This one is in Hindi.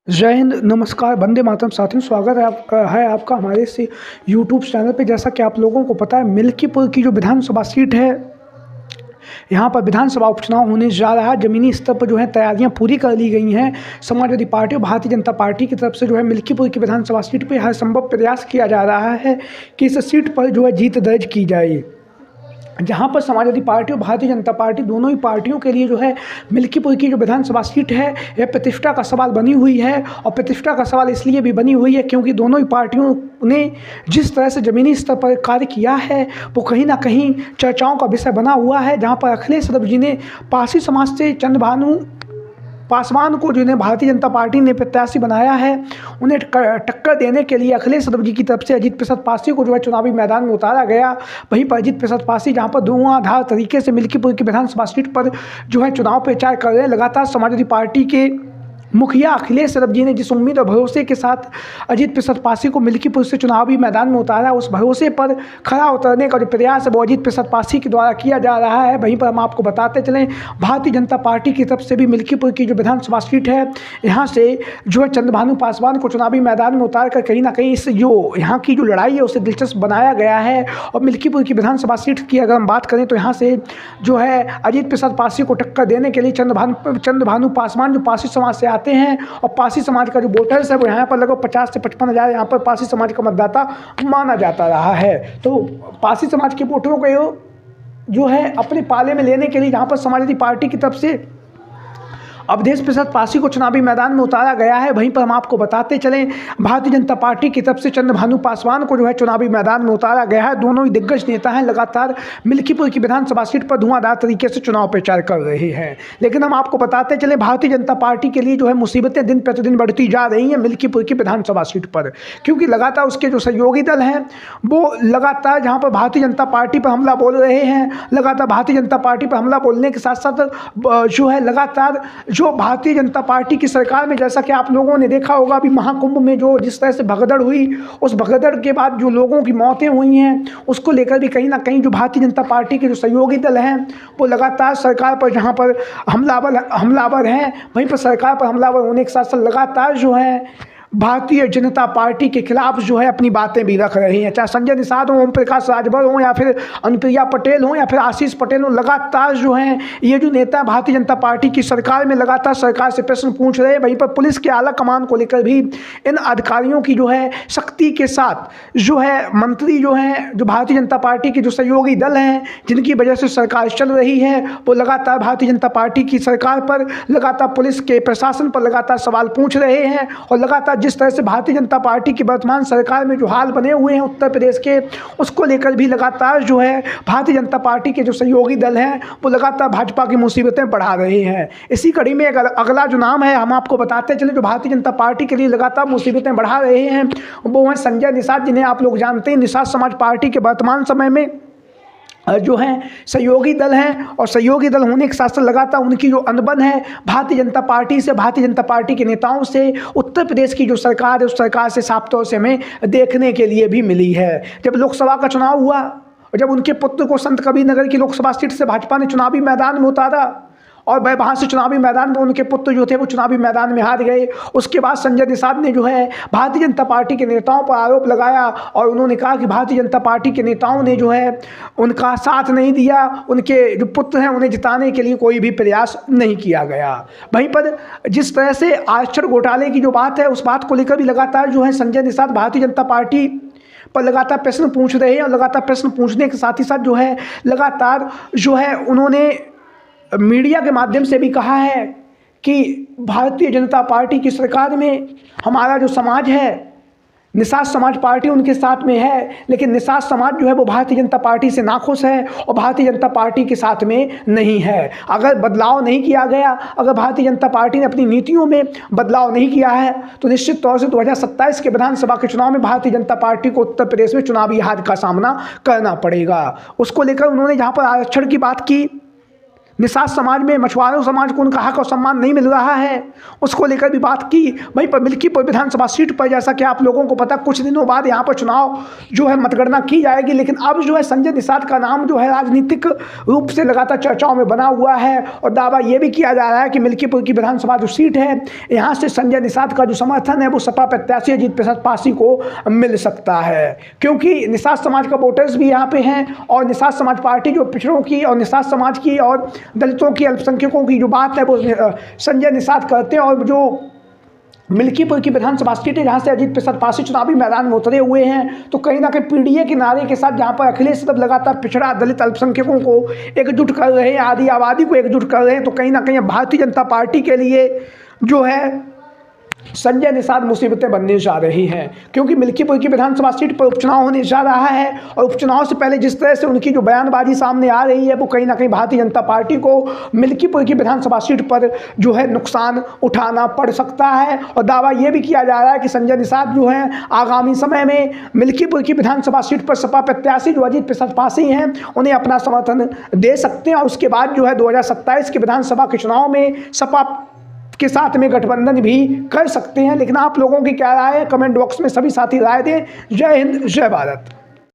जय हिंद, नमस्कार, वंदे मातरम साथियों। स्वागत है आपका हमारे इस यूट्यूब चैनल पे। जैसा कि आप लोगों को पता है, मिल्कीपुर की जो विधानसभा सीट है, यहाँ पर विधानसभा उपचुनाव होने जा रहा है। ज़मीनी स्तर पर जो है तैयारियां पूरी कर ली गई हैं। समाजवादी पार्टी और भारतीय जनता पार्टी की तरफ से जो है मिल्कीपुर की विधानसभा सीट पर हर संभव प्रयास किया जा रहा है कि इस सीट पर जो है जीत दर्ज की जाए। जहाँ पर समाजवादी पार्टी और भारतीय जनता पार्टी दोनों ही पार्टियों के लिए जो है मिल्कीपुर की जो विधानसभा सीट है, यह प्रतिष्ठा का सवाल बनी हुई है। और प्रतिष्ठा का सवाल इसलिए भी बनी हुई है क्योंकि दोनों ही पार्टियों ने जिस तरह से ज़मीनी स्तर पर कार्य किया है वो कहीं ना कहीं चर्चाओं का विषय बना हुआ है। जहाँ पर अखिलेश यादव जी ने पारसी समाज से चंद्रभानु पासवान को जिन्हें भारतीय जनता पार्टी ने प्रत्याशी बनाया है, उन्हें टक्कर देने के लिए अखिलेश यादव जी की तरफ से अजीत प्रसाद पासी को जो है चुनावी मैदान में उतारा गया। वहीं पर अजीत प्रसाद पासी जहां पर धुआंधार तरीके से मिल्कीपुर की विधानसभा सीट पर जो है चुनाव प्रचार कर रहे हैं। लगातार समाजवादी पार्टी के मुखिया अखिलेश यादव जी ने जिस उम्मीद और भरोसे के साथ अजीत प्रसाद पासी को मिल्कीपुर से चुनावी मैदान में उतारा, उस भरोसे पर खरा उतरने का जो प्रयास है वो अजीत प्रसाद पासी के द्वारा किया जा रहा है। वहीं पर हम आपको बताते चलें, भारतीय जनता पार्टी की तरफ से भी मिल्कीपुर की जो विधानसभा सीट है, यहाँ से जो है चंद्रभानु पासवान को चुनावी मैदान में उतार कर कहीं ना कहीं इस जो यहाँ की जो लड़ाई है उसे दिलचस्प बनाया गया है। और मिल्कीपुर की विधानसभा सीट की अगर हम बात करें तो यहाँ से जो है अजीत प्रसाद पासी को टक्कर देने के लिए चंद्रभानु पासवान जो पासी समाज से आते हैं, और पासी समाज का जो वोटर्स है वो यहाँ पर लगभग 50 से 55 हज़ार यहाँ पर पासी समाज का मतदाता माना जाता रहा है। तो पासी समाज के वोटरों को जो है अपने पाले में लेने के लिए यहाँ पर समाजवादी पार्टी की तरफ से अवधेश प्रसाद पासी को चुनावी मैदान में उतारा गया है। वहीं पर हम आपको बताते चलें, भारतीय जनता पार्टी की तरफ से चंद्रभानु पासवान को जो है चुनावी मैदान में उतारा गया है। दोनों ही दिग्गज नेता हैं, लगातार मिल्कीपुर की विधानसभा सीट पर धुआंधार तरीके से चुनाव प्रचार कर रहे हैं। लेकिन हम आपको बताते चलें, भारतीय जनता पार्टी के लिए जो है मुसीबतें दिन प्रतिदिन बढ़ती जा रही हैं मिल्कीपुर की विधानसभा सीट पर, क्योंकि लगातार उसके जो सहयोगी दल हैं वो लगातार जहाँ पर भारतीय जनता पार्टी पर हमला बोल रहे हैं, लगातार भारतीय जनता पार्टी पर हमला बोलने के साथ साथ जो है लगातार जो भारतीय जनता पार्टी की सरकार में, जैसा कि आप लोगों ने देखा होगा अभी महाकुंभ में जो जिस तरह से भगदड़ हुई, उस भगदड़ के बाद जो लोगों की मौतें हुई हैं उसको लेकर भी कहीं ना कहीं जो भारतीय जनता पार्टी के जो सहयोगी दल हैं वो लगातार सरकार पर जहां पर हमलावर हैं, वहीं पर सरकार पर हमलावर होने के साथ साथ लगातार जो है भारतीय जनता पार्टी के खिलाफ जो है अपनी बातें भी रख रही हैं। चाहे संजय निषाद हो, ओम प्रकाश राजभर हो, या फिर अनुप्रिया पटेल हो, या फिर आशीष पटेल हो, लगातार जो हैं ये जो नेता भारतीय जनता पार्टी की सरकार में लगातार सरकार से प्रश्न पूछ रहे हैं। वहीं पर पुलिस के आला कमान को लेकर भी इन अधिकारियों की जो है सख्ती के साथ जो है मंत्री जो हैं, जो भारतीय जनता पार्टी के जो सहयोगी दल हैं जिनकी वजह से सरकार चल रही है, वो लगातार भारतीय जनता पार्टी की सरकार पर, लगातार पुलिस के प्रशासन पर लगातार सवाल पूछ रहे हैं। और लगातार जिस तरह से भारतीय जनता पार्टी की वर्तमान सरकार में जो हाल बने हुए हैं उत्तर प्रदेश के, उसको लेकर भी लगातार जो है भारतीय जनता पार्टी के जो सहयोगी दल हैं वो लगातार भाजपा की मुसीबतें बढ़ा रहे हैं। इसी कड़ी में अगला जो नाम है हम आपको बताते चले जो भारतीय जनता पार्टी के लिए लगातार मुसीबतें बढ़ा रहे हैं वो हैं संजय निषाद, जिन्हें आप लोग जानते हैं निषाद समाज पार्टी के वर्तमान समय में जो हैं सहयोगी दल हैं। और सहयोगी दल होने के साथ साथ लगातार उनकी जो अनबन है भारतीय जनता पार्टी से, भारतीय जनता पार्टी के नेताओं से, उत्तर प्रदेश की जो सरकार है उस सरकार से साफ तौर से हमें देखने के लिए भी मिली है। जब लोकसभा का चुनाव हुआ और जब उनके पुत्र को संत कबीर नगर की लोकसभा सीट से भाजपा ने चुनावी मैदान में उतारा और वह वहाँ से चुनावी मैदान में उनके पुत्र जो थे वो चुनावी मैदान में हार गए, उसके बाद संजय निषाद ने जो है भारतीय जनता पार्टी के नेताओं पर आरोप लगाया और उन्होंने कहा कि भारतीय जनता पार्टी के नेताओं ने जो है उनका साथ नहीं दिया, उनके जो पुत्र हैं उन्हें जिताने के लिए कोई भी प्रयास नहीं किया गया। वहीं पर जिस तरह से आरक्षण घोटाले की जो बात है उस बात को लेकर भी लगातार जो है संजय निषाद भारतीय जनता पार्टी पर लगातार प्रश्न पूछ रहे हैं। और लगातार प्रश्न पूछने के साथ ही साथ जो है लगातार जो है उन्होंने मीडिया के माध्यम से भी कहा है कि भारतीय जनता पार्टी की सरकार में हमारा जो समाज है, निषाद समाज पार्टी उनके साथ में है, लेकिन निषाद समाज जो है वो भारतीय जनता पार्टी से नाखुश है और भारतीय जनता पार्टी के साथ में नहीं है। अगर बदलाव नहीं किया गया, अगर भारतीय जनता पार्टी ने अपनी नीतियों में बदलाव नहीं किया है तो निश्चित तौर से 2027 के विधानसभा के चुनाव में भारतीय जनता पार्टी को उत्तर प्रदेश में चुनावी हार का सामना करना पड़ेगा। उसको लेकर उन्होंने जहाँ पर आरक्षण की बात की निषाद समाज में मछुआरों समाज को उनका हक और सम्मान नहीं मिल रहा है, उसको लेकर भी बात की। वहीं पर मिल्कीपुर विधानसभा सीट पर जैसा कि आप लोगों को पता, कुछ दिनों बाद यहाँ पर चुनाव जो है मतगणना की जाएगी, लेकिन अब जो है संजय निषाद का नाम जो है राजनीतिक रूप से लगातार चर्चाओं में बना हुआ है और दावा ये भी किया जा रहा है कि मिल्कीपुर की विधानसभा जो सीट है, यहाँ से संजय निषाद का जो समर्थन है वो सपा प्रत्याशी अजीत प्रसाद पासी को मिल सकता है, क्योंकि निषाद समाज का वोटर्स भी यहाँ पे हैं और निषाद समाज पार्टी जो पिछड़ों की और निषाद समाज की और दलितों की, अल्पसंख्यकों की जो बात है वो संजय निषाद करते हैं। और जो मिल्कीपुर की विधानसभा सीट है जहाँ से अजीत प्रसाद पासी चुनावी मैदान में उतरे हुए हैं, तो कहीं ना कहीं पीडीए के नारे के साथ जहाँ पर अखिलेश यादव लगातार पिछड़ा दलित अल्पसंख्यकों को एकजुट कर रहे हैं, आदि आबादी को एकजुट कर रहे हैं, तो कहीं ना कहीं भारतीय जनता पार्टी के लिए जो है संजय निषाद मुसीबतें बनने जा रही हैं, क्योंकि मिल्कीपुर की विधानसभा सीट पर उपचुनाव होने जा रहा है और उपचुनाव से पहले जिस तरह से उनकी जो बयानबाजी सामने आ रही है वो कहीं ना कहीं भारतीय जनता पार्टी को मिल्कीपुर की विधानसभा सीट पर जो है नुकसान उठाना पड़ सकता है। और दावा ये भी किया जा रहा है कि संजय निषाद जो हैं आगामी समय में मिल्कीपुर की विधानसभा सीट पर सपा प्रत्याशी जो अजीत प्रसाद पासी हैं उन्हें अपना समर्थन दे सकते हैं और उसके बाद जो है 2027 के विधानसभा के चुनाव में सपा के साथ में गठबंधन भी कर सकते हैं। लेकिन आप लोगों की क्या राय है, कमेंट बॉक्स में सभी साथी राय दें। जय हिंद, जय भारत।